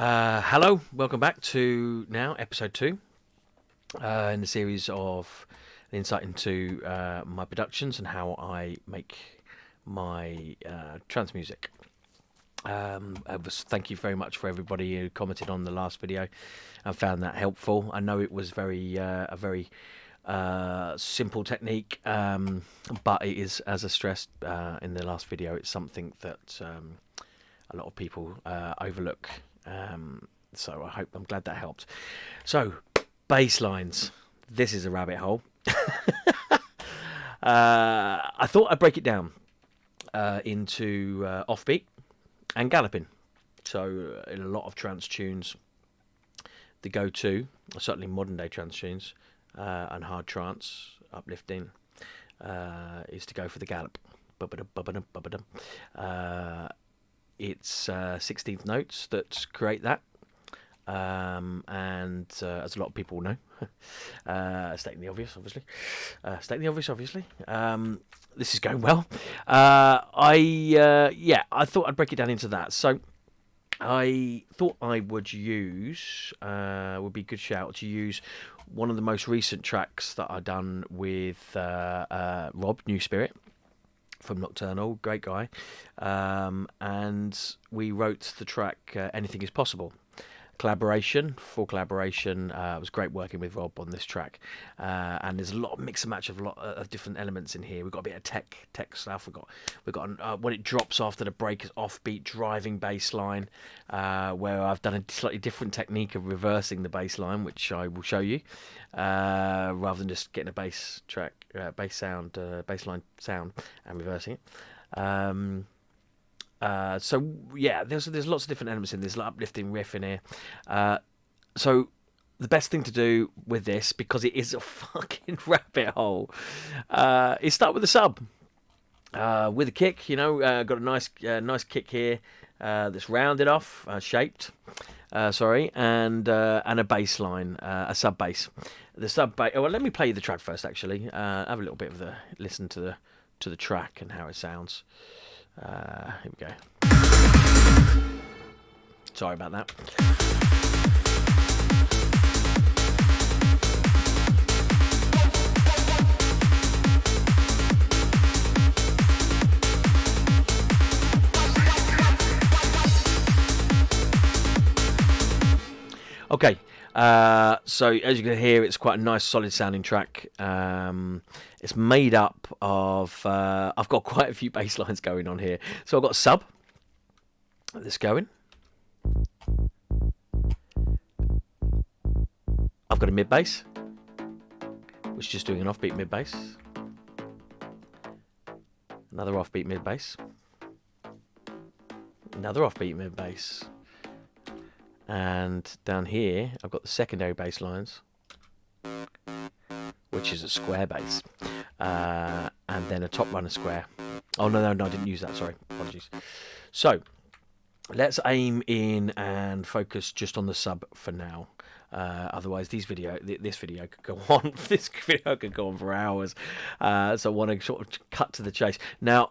Hello, welcome back to now episode 2 in the series of an insight into my productions and how I make my trance music. Thank you very much for everybody who commented on the last video. I found that helpful. I know it was a very simple technique, but it is, as I stressed in the last video, it's something that a lot of people overlook. So I'm glad that helped. So, bass lines. This is a rabbit hole. I thought I'd break it down into offbeat and galloping. So, in a lot of trance tunes, the go-to, certainly modern day trance tunes and hard trance, uplifting, is to go for the gallop. It's 16th notes that create that, and as a lot of people know, stating the obvious, obviously. This is going well. I thought I'd break it down into that. So I thought I would be a good shout to use one of the most recent tracks that I've done with Rob New Spirit from Nocturnal, great guy, and we wrote the track Anything Is Possible. Full collaboration. It was great working with Rob on this track, and there's a lot of mix and match of a lot of different elements in here. We've got a bit of tech stuff. We've got when it drops after the break is offbeat driving bass line, where I've done a slightly different technique of reversing the bass line, which I will show you, rather than just getting a bass line sound and reversing it. So yeah, there's lots of different elements in this, like uplifting riff in here. So the best thing to do with this, because it is a fucking rabbit hole, is start with the sub, with a kick. Got a nice kick here that's rounded off, shaped. And a bass line, a sub bass. The sub bass. Well, let me play you the track first. Actually, have a little bit of listen to the track and how it sounds. Here we go. Sorry about that. Okay, so as you can hear, it's quite a nice, solid sounding track. It's made up of, I've got quite a few bass lines going on here. So I've got a sub that's going. I've got a mid bass, which is just doing an offbeat mid bass. Another offbeat mid bass. Another offbeat mid bass. And down here, I've got the secondary bass lines, which is a square bass, and then a top runner square. Oh, no, I didn't use that, sorry, apologies. So, let's aim in and focus just on the sub for now. Otherwise, this video could go on. This video could go on for hours. So I want to sort of cut to the chase. Now,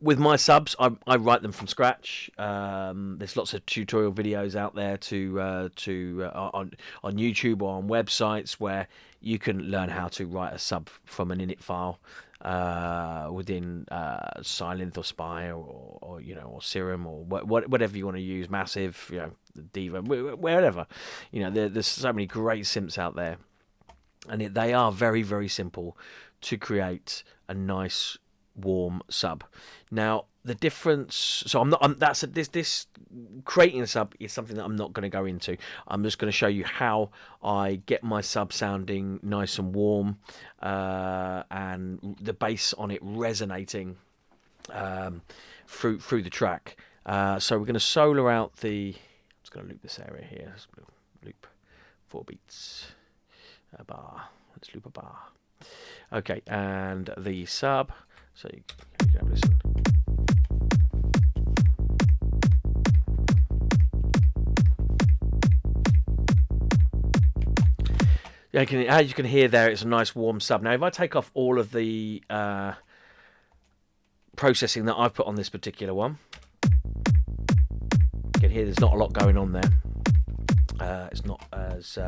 with my subs, I write them from scratch. There's lots of tutorial videos out there on YouTube or on websites where you can learn how to write a sub from an init file within Sylenth or Spire or Serum or whatever you want to use, Massive, Diva, wherever. There's so many great synths out there, and they are very, very simple to create a nice warm sub. Now the difference, so this creating a sub is something that I'm not going to go into. I'm just going to show you how I get my sub sounding nice and warm, and the bass on it resonating through the track. So we're going to solo out I'm just going to loop this area here. Loop 4 beats, a bar. Let's loop a bar. Okay, and the sub. So you can have a listen. Yeah, as you can hear there, it's a nice warm sub. Now, if I take off all of the processing that I've put on this particular one, you can hear there's not a lot going on there. It's not as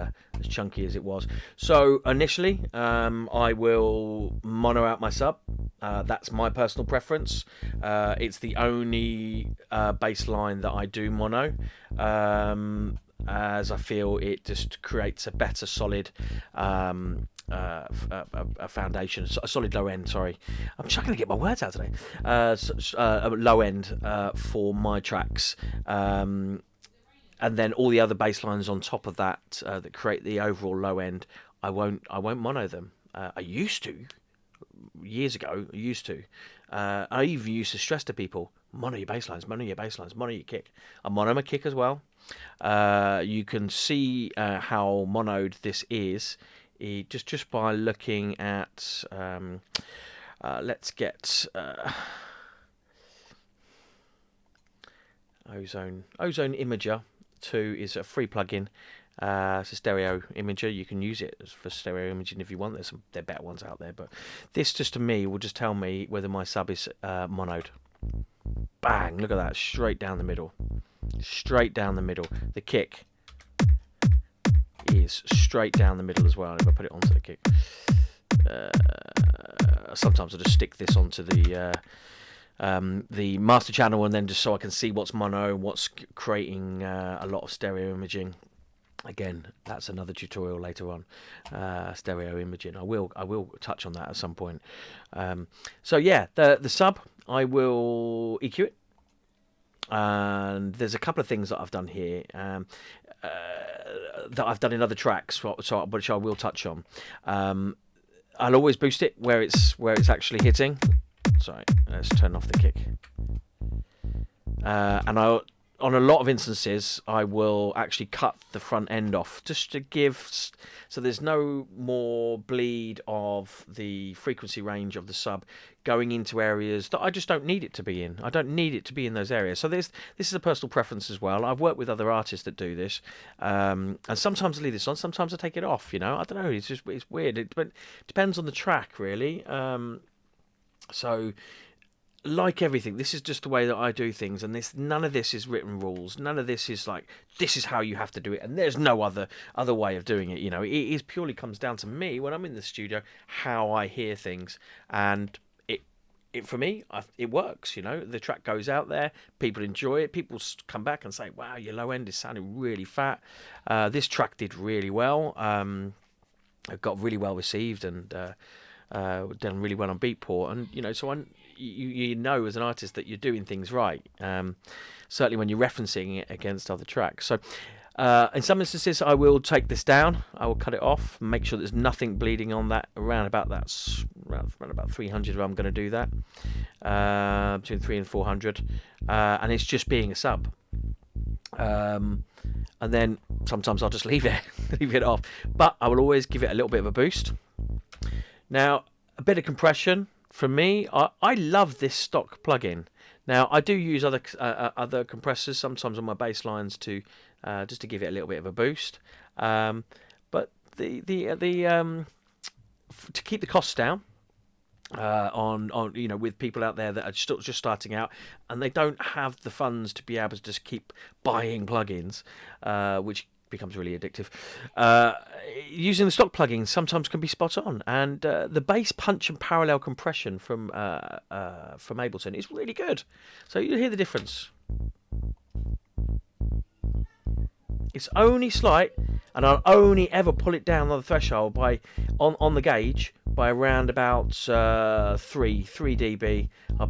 chunky as it was. So initially, I will mono out my sub. That's my personal preference. It's the only bass line that I do mono, as I feel it just creates a better solid a foundation, a solid low end. Sorry, I'm struggling to get my words out today. A low end for my tracks. And then all the other bass lines on top of that that create the overall low end, I won't mono them. I used to, years ago. I even used to stress to people, mono your bass lines, mono your bass lines, mono your kick. I mono my kick as well. You can see how monoed this is just by looking at. Let's get Ozone Imager 2 is a free plugin. It's a stereo imager. You can use it for stereo imaging if you want. There are better ones out there, but this just to me will just tell me whether my sub is monoed. Bang! Look at that, straight down the middle. The kick is straight down the middle as well. If I put it onto the kick, sometimes I just stick this onto the master channel, and then just so I can see what's mono, what's creating a lot of stereo imaging. Again, that's another tutorial later on. Stereo imaging. I will touch on that at some point. So yeah, the sub, I will EQ it, and there's a couple of things that I've done here that I've done in other tracks, which I will touch on. I'll always boost it where it's actually hitting. Sorry, let's turn off the kick. And on a lot of instances, I will actually cut the front end off just to give, so there's no more bleed of the frequency range of the sub going into areas that I just don't need it to be in. I don't need it to be in those areas. So this is a personal preference as well. I've worked with other artists that do this, and sometimes I leave this on, sometimes I take it off. I don't know. It's weird. It depends on the track, really. So, like everything, this is just the way that I do things, and none of this is written rules. None of this is like, this is how you have to do it, and there's no other way of doing it. It is purely comes down to me when I'm in the studio, how I hear things, and it for me, it works. The track goes out there, people enjoy it, people come back and say, wow, your low end is sounding really fat. This track did really well. It got really well received, and done really well on Beatport, and so you know as an artist that you're doing things right. Certainly when you're referencing it against other tracks. So in some instances, I will take this down. I will cut it off, and make sure there's nothing bleeding on that. Around about 300, I'm going to do that, between 300 and 400, and it's just being a sub. And then sometimes I'll just leave it off, but I will always give it a little bit of a boost. Now, a bit of compression from me. I love this stock plugin. Now, I do use other compressors sometimes on my bass lines to just to give it a little bit of a boost. But to keep the costs down on with people out there that are still just starting out and they don't have the funds to be able to just keep buying plugins, which becomes really addictive. Using the stock plugins sometimes can be spot on, and the bass punch and parallel compression from Ableton is really good. So you'll hear the difference. It's only slight, and I'll only ever pull it down on the threshold on the gauge by around about 3 dB. I'll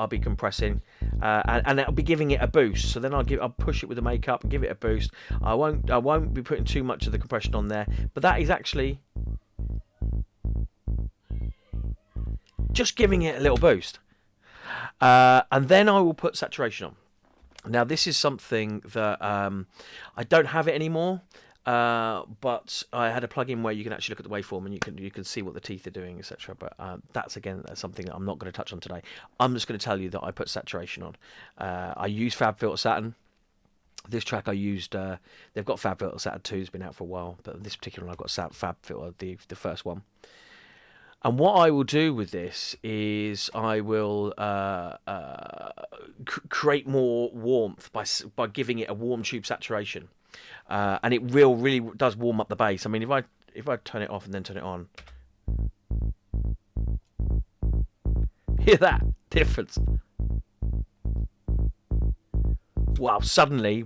be compressing, and I'll be giving it a boost. So then I'll push it with the makeup and give it a boost. I won't be putting too much of the compression on there, but that is actually just giving it a little boost, and then I will put saturation on. Now, this is something that I don't have it anymore, but I had a plugin where you can actually look at the waveform and you can see what the teeth are doing, etc. But that's something that I'm not going to touch on today. I'm just going to tell you that I put saturation on. I use FabFilter Saturn. This track I used, they've got FabFilter Saturn 2, it's been out for a while, but this particular one I've got FabFilter, the first one. And what I will do with this is I will create more warmth by giving it a warm tube saturation, and it really does warm up the bass. I mean, if I turn it off and then turn it on, hear that difference? Wow! Suddenly,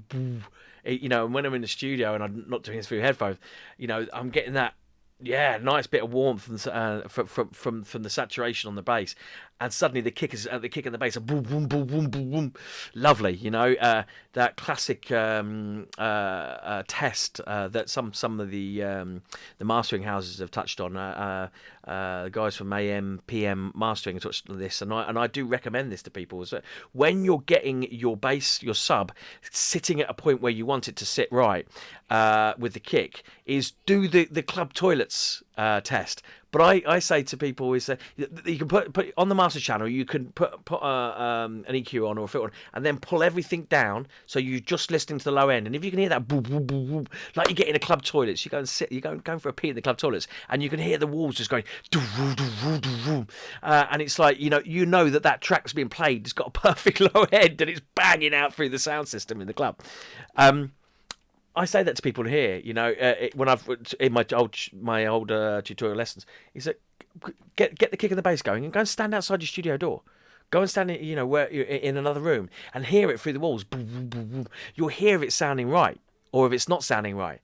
you know, when I'm in the studio and I'm not doing this through headphones, you know, I'm getting that nice bit of warmth from the saturation on the bass, and suddenly the kick and the bass are boom boom boom boom boom boom, lovely. You know, that classic test that some of the mastering houses have touched on. The guys from AM PM mastering touched on this, and I do recommend this to people. Is that when you're getting your bass, your sub sitting at a point where you want it to sit right with the kick, is do the club toilets test. But I say to people is that you can put on the master channel, you can put an EQ on or a filter on, and then pull everything down so you're just listening to the low end. And if you can hear that boom boom boom boom, like you get in a club toilets, you go and sit, you go going for a pee in the club toilets, and you can hear the walls just going, and it's like you know that track's being played. It's got a perfect low end and it's banging out through the sound system in the club. I say that to people here, when I've in my old tutorial lessons, is that get the kick and the bass going and go and stand outside your studio door. Go and stand, where you're in another room and hear it through the walls. You'll hear if it's sounding right or if it's not sounding right.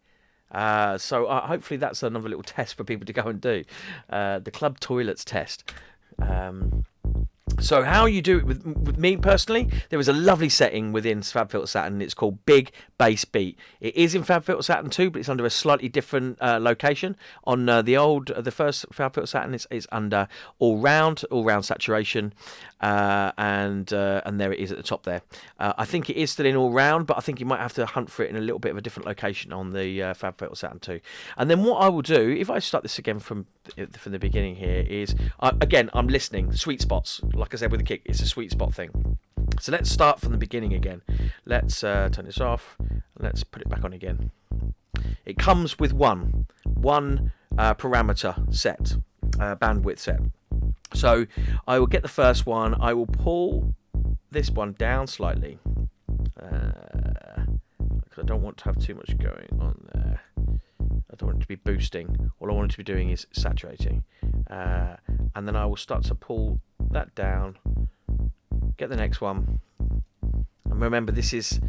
So hopefully that's another little test for people to go and do, the club toilets test. So how you do it with me personally, there is a lovely setting within FabFilter Saturn. It's called Big Bass Beat. It is in FabFilter Saturn 2, but it's under a slightly different location. On the first FabFilter Saturn, it's under all round saturation, and there it is at the top there. I think it is still in all round, but I think you might have to hunt for it in a little bit of a different location on the FabFilter Saturn 2. And then what I will do, if I start this again from the beginning here, is I'm listening sweet spots. Like I said with the kick, it's a sweet spot thing. So let's start from the beginning again. Let's turn this off. Let's put it back on again. It comes with one parameter set, bandwidth set. So I will get the first one. I will pull this one down slightly because I don't want to have too much going on there. I don't want it to be boosting. All I want it to be doing is saturating. And then I will start to pull that down, get the next one. And remember, this is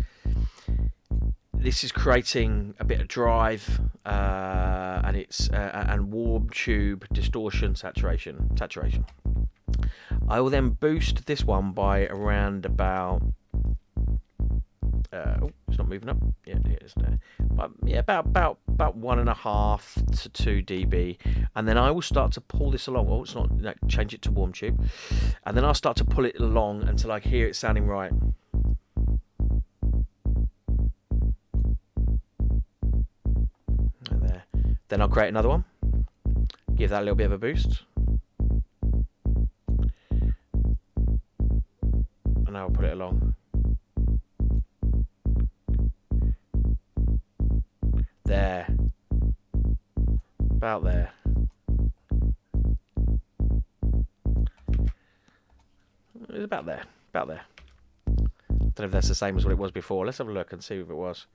creating a bit of drive, and it's and warm tube distortion saturation. I will then boost this one by around about it's not moving up. Yeah, it is there. But yeah, about 1.5 to 2 dB, and then I will start to pull this along. Oh, it's not. No, change it to warm tube, and then I'll start to pull it along until I hear it sounding right. And there. Then I'll create another one. Give that a little bit of a boost, and I'll put it along. There, about there. It's about there. I don't know if that's the same as what it was before. Let's have a look and see if it was.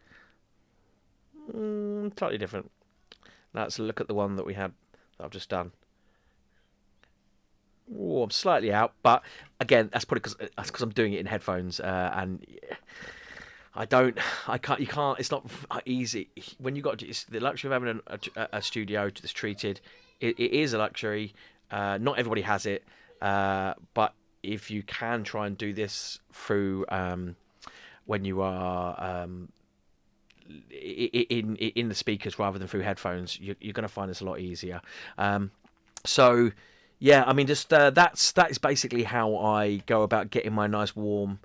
Slightly different. Now let's look at the one that we had that I've just done. Oh, I'm slightly out, but again, that's probably because I'm doing it in headphones, and you can't. It's not easy when you got. It's the luxury of having a studio that's treated. It is a luxury. Not everybody has it, but if you can try and do this through when you are in the speakers rather than through headphones, you're going to find this a lot easier. So yeah, I mean, just that is basically how I go about getting my nice warm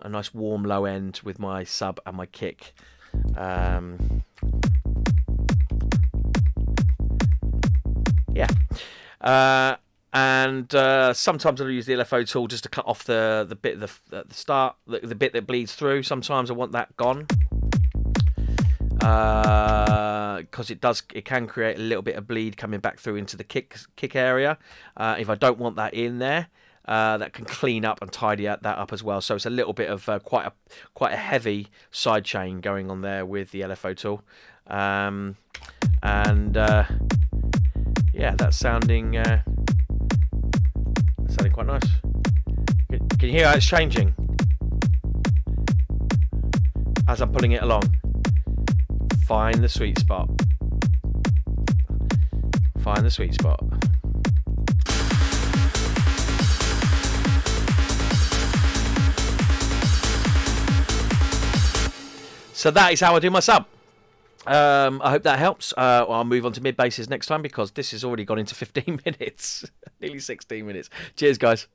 low end with my sub and my kick. And sometimes I'll use the LFO tool just to cut off the bit of the start, the bit that bleeds through. Sometimes I want that gone. because it can create a little bit of bleed coming back through into the kick area. If I don't want that in there, that can clean up and tidy that up as well. So it's a little bit of quite a heavy side chain going on there with the LFO tool, yeah, that's sounding quite nice. Can you hear how it's changing as I'm pulling it along? Find the sweet spot. Find the sweet spot. So that is how I do my sub. I hope that helps. I'll move on to mid basses next time because this has already gone into 15 minutes, nearly 16 minutes. Cheers, guys.